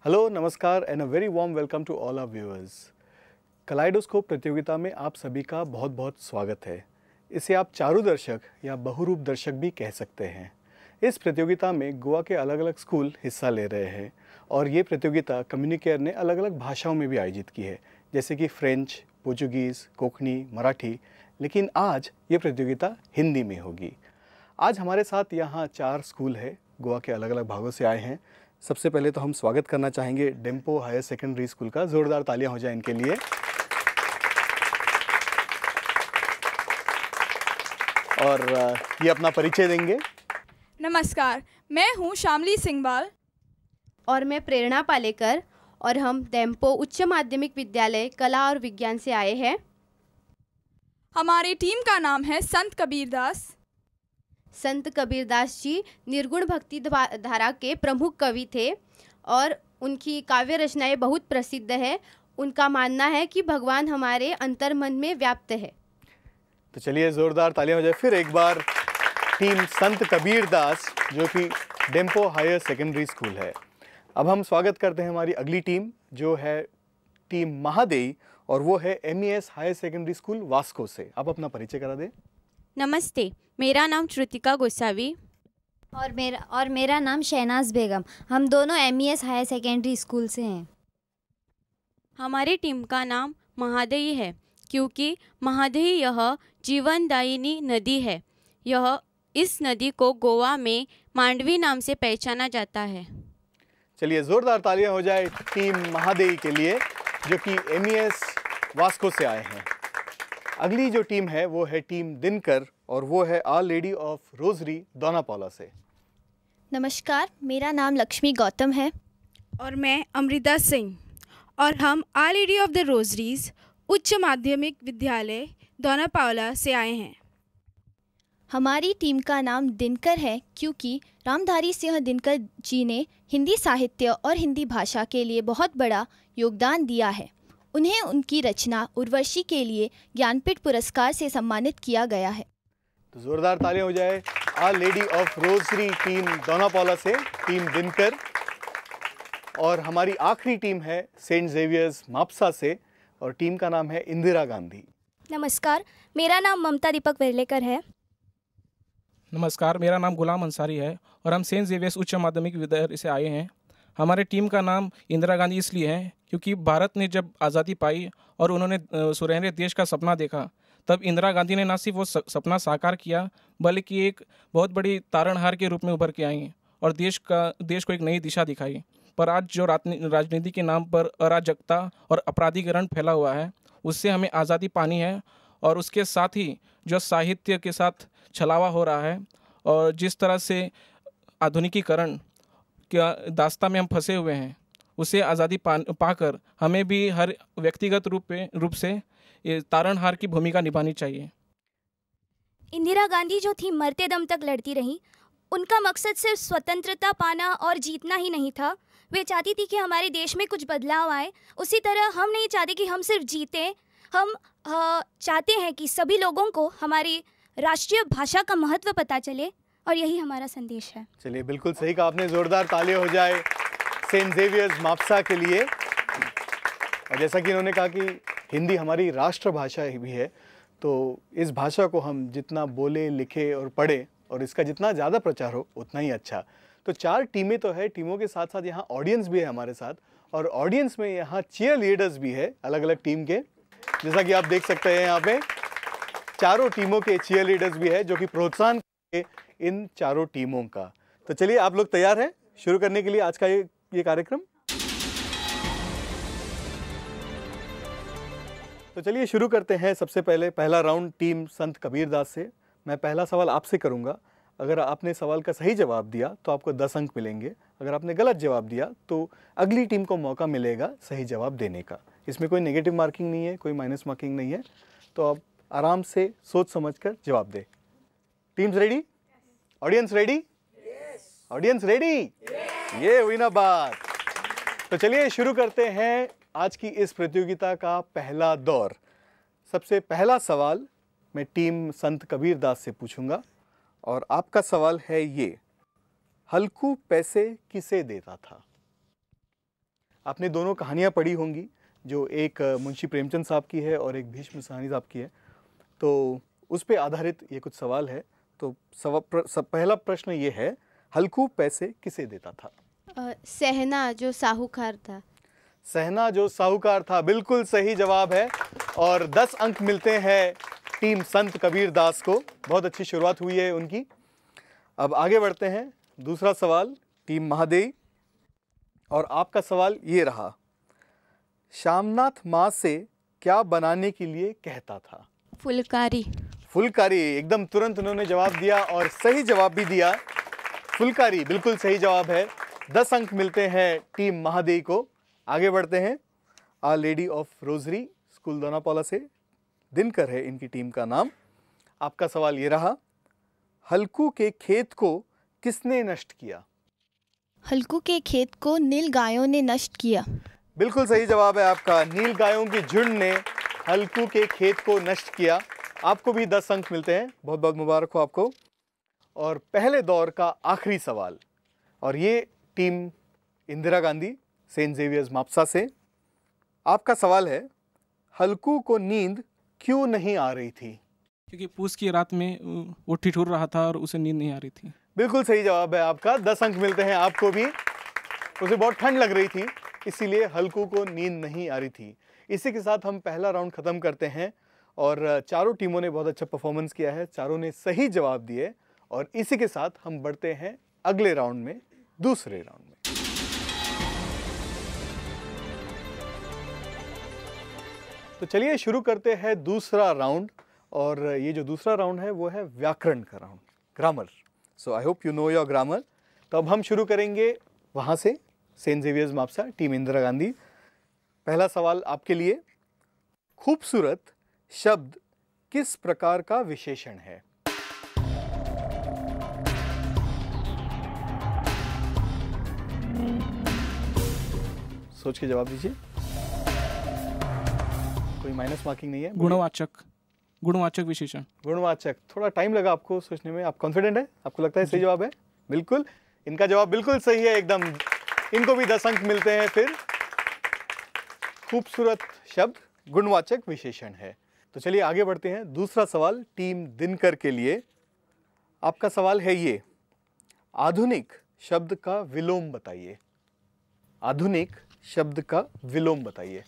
Hello, नमस्कार and a very warm welcome to all our viewers. Kaleidoscope प्रतियोगिता में आप सभी का बहुत बहुत स्वागत है। इसे आप चारु दर्शक या बहुरूप दर्शक भी कह सकते हैं। इस प्रतियोगिता में गोवा के अलग अलग स्कूल हिस्सा ले रहे हैं और ये प्रतियोगिता कम्युनिकेयर ने अलग अलग भाषाओं में भी आयोजित की है, जैसे कि फ्रेंच, पोर्चुगीज़, कोंकणी, मराठी। लेकिन आज ये प्रतियोगिता हिंदी में होगी। आज हमारे साथ यहाँ 4 स्कूल है, गोवा के अलग अलग भागों से आए हैं। सबसे पहले तो हम स्वागत करना चाहेंगे डेम्पो हायर सेकेंडरी स्कूल का। ज़ोरदार तालियां हो जाए इनके लिए। और ये अपना परिचय देंगे। नमस्कार, मैं हूँ शामली सिंघवाल। और मैं प्रेरणा पालेकर और हम डेम्पो उच्च माध्यमिक विद्यालय कला और विज्ञान से आए हैं। हमारी टीम का नाम है संत कबीरदास। संत कबीरदास जी निर्गुण भक्ति धारा के प्रमुख कवि थे और उनकी काव्य रचनाएं बहुत प्रसिद्ध है। उनका मानना है कि भगवान हमारे अंतर्मन में व्याप्त है। तो चलिए ज़ोरदार तालियां हो जाए फिर एक बार टीम संत कबीरदास, जो कि डेम्पो हायर सेकेंडरी स्कूल है। अब हम स्वागत करते हैं हमारी अगली टीम, जो है टीम महादेई, और वो है MES higher secondary school Vasco से। आप अपना परिचय करा दें। नमस्ते, मेरा नाम श्रुतिका गोसावी और मेरा नाम शहनाज बेगम। हम दोनों MES हायर सेकेंडरी स्कूल से हैं। हमारी टीम का नाम महादेई है क्योंकि महादेई यह जीवनदायिनी नदी है। इस नदी को गोवा में मांडवी नाम से पहचाना जाता है। चलिए ज़ोरदार तालियां हो जाए टीम महादेई के लिए, जो कि MES वास्को से आए हैं। अगली जो टीम है वो है टीम दिनकर, और वो है Our Lady of Rosary Dona Paula से। नमस्कार, मेरा नाम लक्ष्मी गौतम है। और मैं अमृता सिंह, और हम आवर लेडी ऑफ द रोजरीज उच्च माध्यमिक विद्यालय दोनापावला से आए हैं। हमारी टीम का नाम दिनकर है क्योंकि रामधारी सिंह दिनकर जी ने हिंदी साहित्य और हिंदी भाषा के लिए बहुत बड़ा योगदान दिया है। उन्हें उनकी रचना उर्वशी के लिए ज्ञानपीठ पुरस्कार से सम्मानित किया गया है। तो ज़ोरदार तालियां हो जाए Our Lady of Rosary team Dona Paula से, टीम दिनकर। और हमारी आखिरी टीम है सेंट जेवियर्स मापसा से, और टीम का नाम है इंदिरा गांधी। नमस्कार, मेरा नाम ममता दीपक वेरलेकर है। नमस्कार, मेरा नाम गुलाम अंसारी है और हम सेंट जेवियर्स उच्च माध्यमिक विद्यालय से आए हैं। हमारे टीम का नाम इंदिरा गांधी इसलिए है क्योंकि भारत ने जब आज़ादी पाई और उन्होंने सुनहरे देश का सपना देखा, तब इंदिरा गांधी ने न सिर्फ वो सपना साकार किया, बल्कि एक बहुत बड़ी तारणहार के रूप में उभर के आई और देश को एक नई दिशा दिखाई। पर आज जो राजनीति के नाम पर अराजकता और अपराधीकरण फैला हुआ है, उससे हमें आज़ादी पानी है। और उसके साथ ही जो साहित्य के साथ छलावा हो रहा है और जिस तरह से आधुनिकीकरण के दास्ता में हम फंसे हुए हैं, उसे आज़ादी पाकर हमें भी हर व्यक्तिगत रूप से ये तारणहार की भूमिका निभानी चाहिए। इंदिरा गांधी जो थी मरते दम तक लड़ती रही। उनका मकसद सिर्फ स्वतंत्रता पाना और जीतना ही नहीं था। वे चाहती थी कि हमारे देश में कुछ बदलाव आए। उसी तरह हम नहीं चाहते कि हम सिर्फ जीते, हम चाहते हैं कि सभी लोगों को हमारी राष्ट्रीय भाषा का महत्व पता चले, और यही हमारा संदेश है। चलिए, बिल्कुल सही कहा आपने। ज़ोरदार तालियां हो जाए सेंट जेवियर्स मापसा के लिए। और जैसा कि इन्होंने कहा कि हिंदी हमारी राष्ट्रभाषा भी है, तो इस भाषा को हम जितना बोले, लिखे और पढ़े, और इसका जितना ज़्यादा प्रचार हो उतना ही अच्छा। तो 4 टीमें तो है, टीमों के साथ साथ यहाँ ऑडियंस भी है हमारे साथ, और ऑडियंस में यहाँ चीयर लीडर्स भी है अलग अलग टीम के। जैसा कि आप देख सकते हैं यहाँ पे चारों टीमों के चीयर लीडर्स भी है, जो कि प्रोत्साहन करेंगे इन चारों टीमों का। तो चलिए, आप लोग तैयार हैं शुरू करने के लिए आज का ये कार्यक्रम? तो चलिए शुरू करते हैं। सबसे पहले पहला राउंड टीम संत कबीरदास से। मैं पहला सवाल आपसे करूंगा। अगर आपने सवाल का सही जवाब दिया तो आपको 10 अंक मिलेंगे। अगर आपने गलत जवाब दिया तो अगली टीम को मौका मिलेगा सही जवाब देने का। इसमें कोई नेगेटिव मार्किंग नहीं है, कोई माइनस मार्किंग नहीं है। तो आप आराम से सोच समझकर जवाब दें। Teams ready? Audience ready? Audience ready? ये हुई ना बात। तो चलिए शुरू करते हैं आज की इस प्रतियोगिता का पहला दौर। सबसे पहला सवाल मैं टीम संत कबीरदास से पूछूंगा, और आपका सवाल है ये: हल्कू पैसे किसे देता था? आपने दोनों कहानियाँ पढ़ी होंगी, जो एक मुंशी प्रेमचंद साहब की है और एक भीष्म साहनी साहब की है। तो उस पे आधारित ये कुछ सवाल है। तो पहला प्रश्न ये है, हल्कू पैसे किसे देता था? सहना जो साहूकार था। सहना जो साहूकार था, बिल्कुल सही जवाब है और 10 अंक मिलते हैं टीम संत कबीर दास को। बहुत अच्छी शुरुआत हुई है उनकी। अब आगे बढ़ते हैं, दूसरा सवाल टीम महादेई, और आपका सवाल ये रहा, श्यामनाथ माँ से क्या बनाने के लिए कहता था? फुलकारी। फुलकारी, एकदम तुरंत उन्होंने जवाब दिया और सही जवाब भी दिया। फुलकारी बिल्कुल सही जवाब है। 10 अंक मिलते हैं टीम महादेई को। आगे बढ़ते हैं, Our Lady of Rosary school Dona Paula से दिनकर है इनकी टीम का नाम। आपका सवाल ये रहा, हल्कू के खेत को किसने नष्ट किया? हल्कू के खेत को नील गायों ने नष्ट किया। बिल्कुल सही जवाब है आपका, नील गायों की झुंड ने हल्कू के खेत को नष्ट किया। आपको भी 10 अंक मिलते हैं, बहुत बहुत मुबारक हो आपको। और पहले दौर का आखिरी सवाल, और ये team Indira Gandhi Saint Xavier's Mapusa से। आपका सवाल है, हल्कू को नींद क्यों नहीं आ रही थी? क्योंकि पूस की रात में वो ठिठुर रहा था और उसे नींद नहीं आ रही थी। बिल्कुल सही जवाब है आपका, 10 अंक मिलते हैं आपको भी। उसे बहुत ठंड लग रही थी, इसीलिए हल्कू को नींद नहीं आ रही थी। इसी के साथ हम पहला राउंड ख़त्म करते हैं और चारों टीमों ने बहुत अच्छा परफॉर्मेंस किया है, चारों ने सही जवाब दिए। और इसी के साथ हम बढ़ते हैं अगले राउंड में, दूसरे राउंड में। तो चलिए शुरू करते हैं दूसरा राउंड, और ये जो दूसरा राउंड है वो है व्याकरण का round, grammar. So I hope you know your grammar. तो अब हम शुरू करेंगे वहाँ से, Saint Xavier's Mapusa, team Indira Gandhi. पहला सवाल आपके लिए, खूबसूरत शब्द किस प्रकार का विशेषण है? सोच के जवाब दीजिए, कोई माइनस मार्किंग नहीं है। गुणवाचक, गुणवाचक विशेषण। गुणवाचक, थोड़ा टाइम लगा आपको सोचने में। आप कॉन्फिडेंट है? आपको लगता है सही जवाब है? बिल्कुल, इनका जवाब बिल्कुल सही है एकदम। इनको भी 10 अंक मिलते हैं। फिर खूबसूरत शब्द गुणवाचक विशेषण है। तो चलिए आगे बढ़ते हैं। दूसरा सवाल टीम दिनकर के लिए। आपका सवाल है ये, आधुनिक शब्द का विलोम बताइए। आधुनिक शब्द का विलोम बताइए।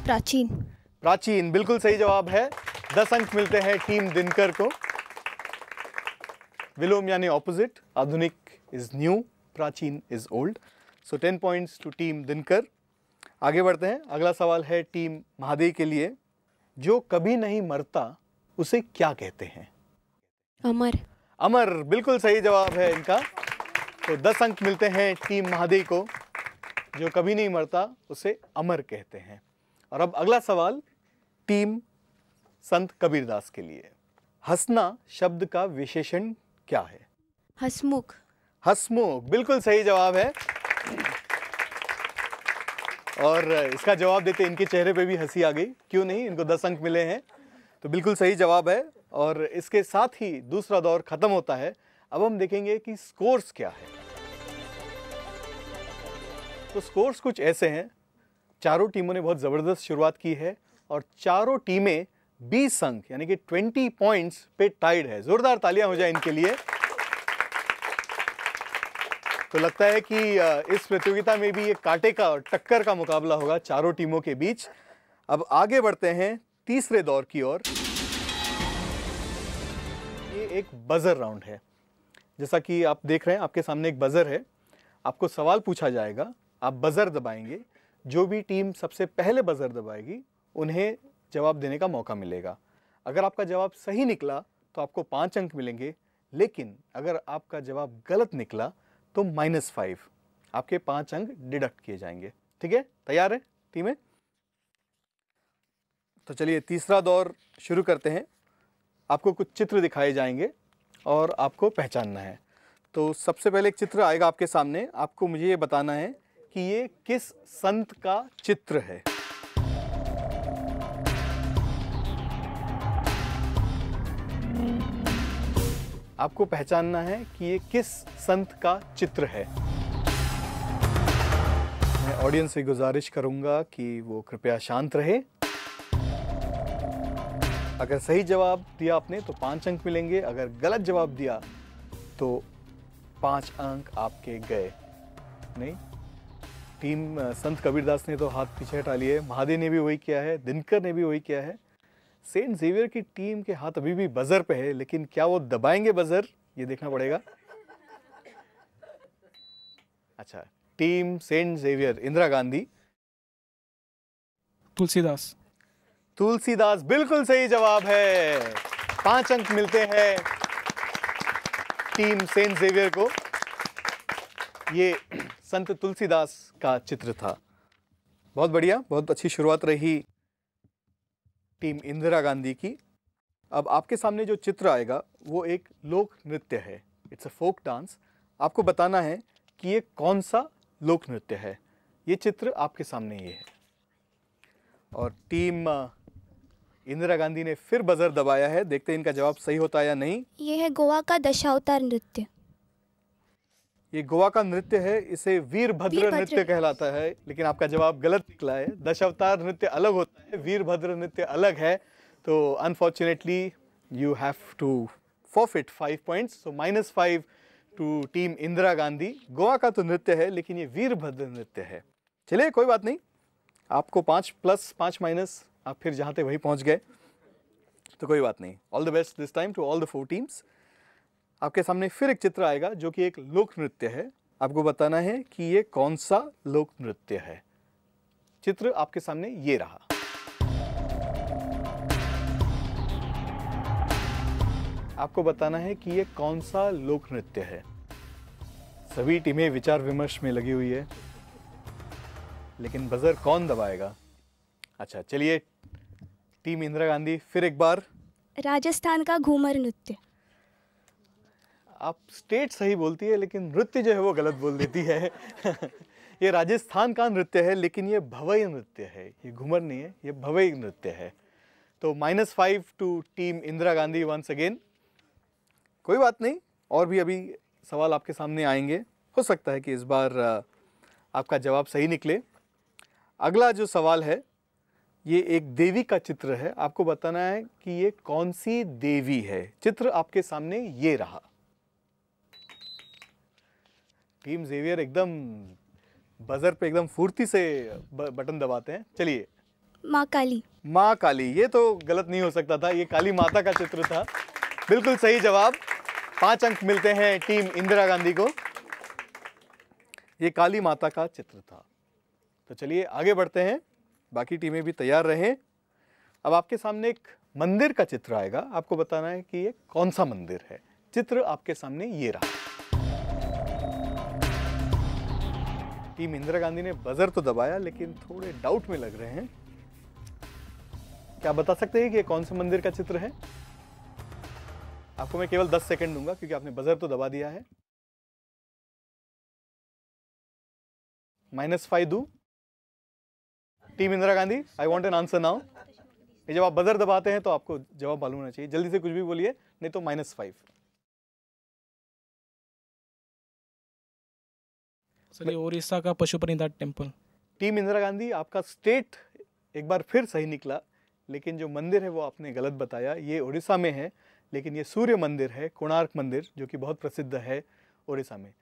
प्राचीन। प्राचीन बिल्कुल सही जवाब है। 10 अंक मिलते हैं टीम दिनकर को। विलोम यानी ऑपोजिट, आधुनिक इज न्यू, प्राचीन is old. So 10 points to team Dinkar. आगे बढ़ते हैं। अगला सवाल है टीम महादेई के लिए, जो कभी नहीं मरता उसे क्या कहते हैं? अमर। अमर बिल्कुल सही जवाब है इनका। तो 10 अंक मिलते हैं टीम महादेई को, जो कभी नहीं मरता उसे अमर कहते हैं। और अब अगला सवाल टीम संत कबीरदास के लिए, हंसना शब्द का विशेषण क्या है? हसमुख। हसमुख बिल्कुल सही जवाब है। और इसका जवाब देते इनके चेहरे पे भी हंसी आ गई, क्यों नहीं, इनको 10 अंक मिले हैं। तो बिल्कुल सही जवाब है। और इसके साथ ही दूसरा दौर खत्म होता है। अब हम देखेंगे कि स्कोर्स क्या है। तो स्कोर्स कुछ ऐसे हैं, चारों टीमों ने बहुत ज़बरदस्त शुरुआत की है और चारों टीमें 20 अंक यानी कि 20 पॉइंट्स पे टाइड है। जोरदार तालियां हो जाए इनके लिए। तो लगता है कि इस प्रतियोगिता में भी ये कांटे का और टक्कर का मुकाबला होगा चारों टीमों के बीच। अब आगे बढ़ते हैं तीसरे दौर की ओर। ये एक बजर राउंड है। जैसा कि आप देख रहे हैं, आपके सामने एक बजर है। आपको सवाल पूछा जाएगा, आप बजर दबाएंगे, जो भी टीम सबसे पहले बजर दबाएगी उन्हें जवाब देने का मौका मिलेगा। अगर आपका जवाब सही निकला तो आपको 5 अंक मिलेंगे, लेकिन अगर आपका जवाब गलत निकला तो -5, आपके 5 अंक डिडक्ट किए जाएंगे। ठीक है, तैयार है टीमें? तो चलिए तीसरा दौर शुरू करते हैं। आपको कुछ चित्र दिखाए जाएंगे और आपको पहचानना है। तो सबसे पहले एक चित्र आएगा आपके सामने। आपको मुझे ये बताना है कि ये किस संत का चित्र है। आपको पहचानना है कि ये किस संत का चित्र है। मैं ऑडियंस से गुजारिश करूंगा कि वो कृपया शांत रहे। अगर सही जवाब दिया आपने तो 5 अंक मिलेंगे, अगर गलत जवाब दिया तो 5 अंक आपके गए। नहीं, टीम संत कबीरदास ने तो हाथ पीछे हटा लिए, महादेव ने भी वही किया है, दिनकर ने भी वही किया है। सेंट जेवियर की टीम के हाथ अभी भी बजर पे है, लेकिन क्या वो दबाएंगे बजर, ये देखना पड़ेगा। अच्छा, team Saint Xavier Indira Gandhi. Tulsidas. Tulsidas बिल्कुल सही जवाब है। 5 अंक मिलते हैं टीम सेंट जेवियर को। ये संत तुलसीदास का चित्र था। बहुत बढ़िया, बहुत अच्छी शुरुआत रही टीम इंदिरा गांधी की। अब आपके सामने जो चित्र आएगा वो एक लोक नृत्य है। It's a folk dance. आपको बताना है कि ये कौन सा लोक नृत्य है। ये चित्र आपके सामने ये है और टीम इंदिरा गांधी ने फिर बजर दबाया है। देखते हैं इनका जवाब सही होता है या नहीं। ये है गोवा का दशावतार नृत्य। ये गोवा का नृत्य है, इसे वीरभद्र नृत्य कहलाता है, लेकिन आपका जवाब गलत निकला है। दशावतार नृत्य अलग होता है, वीरभद्र नृत्य अलग है। तो unfortunately you have to forfeit 5 points. So -5 to team Indira Gandhi. Goa का तो नृत्य है लेकिन ये वीरभद्र नृत्य है। चलिए कोई बात नहीं, आपको 5 + 5- आप फिर जहाँ थे वहीं पहुँच गए, तो कोई बात नहीं। All the best this time to all the 4 teams. आपके सामने फिर एक चित्र आएगा जो कि एक लोक नृत्य है। आपको बताना है कि ये कौन सा लोक नृत्य है। चित्र आपके सामने ये रहा। आपको बताना है कि ये कौन सा लोक नृत्य है। सभी टीमें विचार विमर्श में लगी हुई है, लेकिन बजर कौन दबाएगा। अच्छा चलिए, टीम इंदिरा गांधी फिर एक बार। राजस्थान का घूमर नृत्य। आप स्टेट सही बोलती है लेकिन नृत्य जो है वो गलत बोल देती है। ये राजस्थान का नृत्य है लेकिन ये भवई नृत्य है, ये घूमर नहीं है, ये भवई नृत्य है। तो -5 to team Indira Gandhi once again. कोई बात नहीं, और भी अभी सवाल आपके सामने आएंगे। हो सकता है कि इस बार आपका जवाब सही निकले। अगला जो सवाल है ये एक देवी का चित्र है। आपको बताना है कि ये कौन सी देवी है। चित्र आपके सामने ये रहा। टीम जेवियर एकदम बजर पे एकदम फुर्ती से बटन दबाते हैं। चलिए, माँ काली। माँ काली, ये तो गलत नहीं हो सकता था, ये काली माता का चित्र था। बिल्कुल सही जवाब। 5 अंक मिलते हैं टीम इंदिरा गांधी को। ये काली माता का चित्र था। तो चलिए आगे बढ़ते हैं, बाकी टीमें भी तैयार रहें। अब आपके सामने एक मंदिर का चित्र आएगा। आपको बताना है कि ये कौन सा मंदिर है। चित्र आपके सामने ये रहा। टीम इंदिरा गांधी ने बजर तो दबाया लेकिन थोड़े डाउट में लग रहे हैं। क्या बता सकते हैं कि ये कौन से मंदिर का चित्र है? आपको मैं केवल 10 सेकंड दूंगा क्योंकि आपने बजर तो दबा दिया है। -5 दूं? Team Indira Gandhi, I want an answer now. ये जब आप बजर दबाते हैं तो आपको जवाब मालूम होना चाहिए। जल्दी से कुछ भी बोलिए, नहीं तो -5। चलिए, उड़ीसा का पशुपतिनाथ टेम्पल। टीम इंदिरा गांधी, आपका स्टेट एक बार फिर सही निकला, लेकिन जो मंदिर है वो आपने गलत बताया। ये उड़ीसा में है, लेकिन ये सूर्य मंदिर है, कोणार्क मंदिर, जो कि बहुत प्रसिद्ध है उड़ीसा में।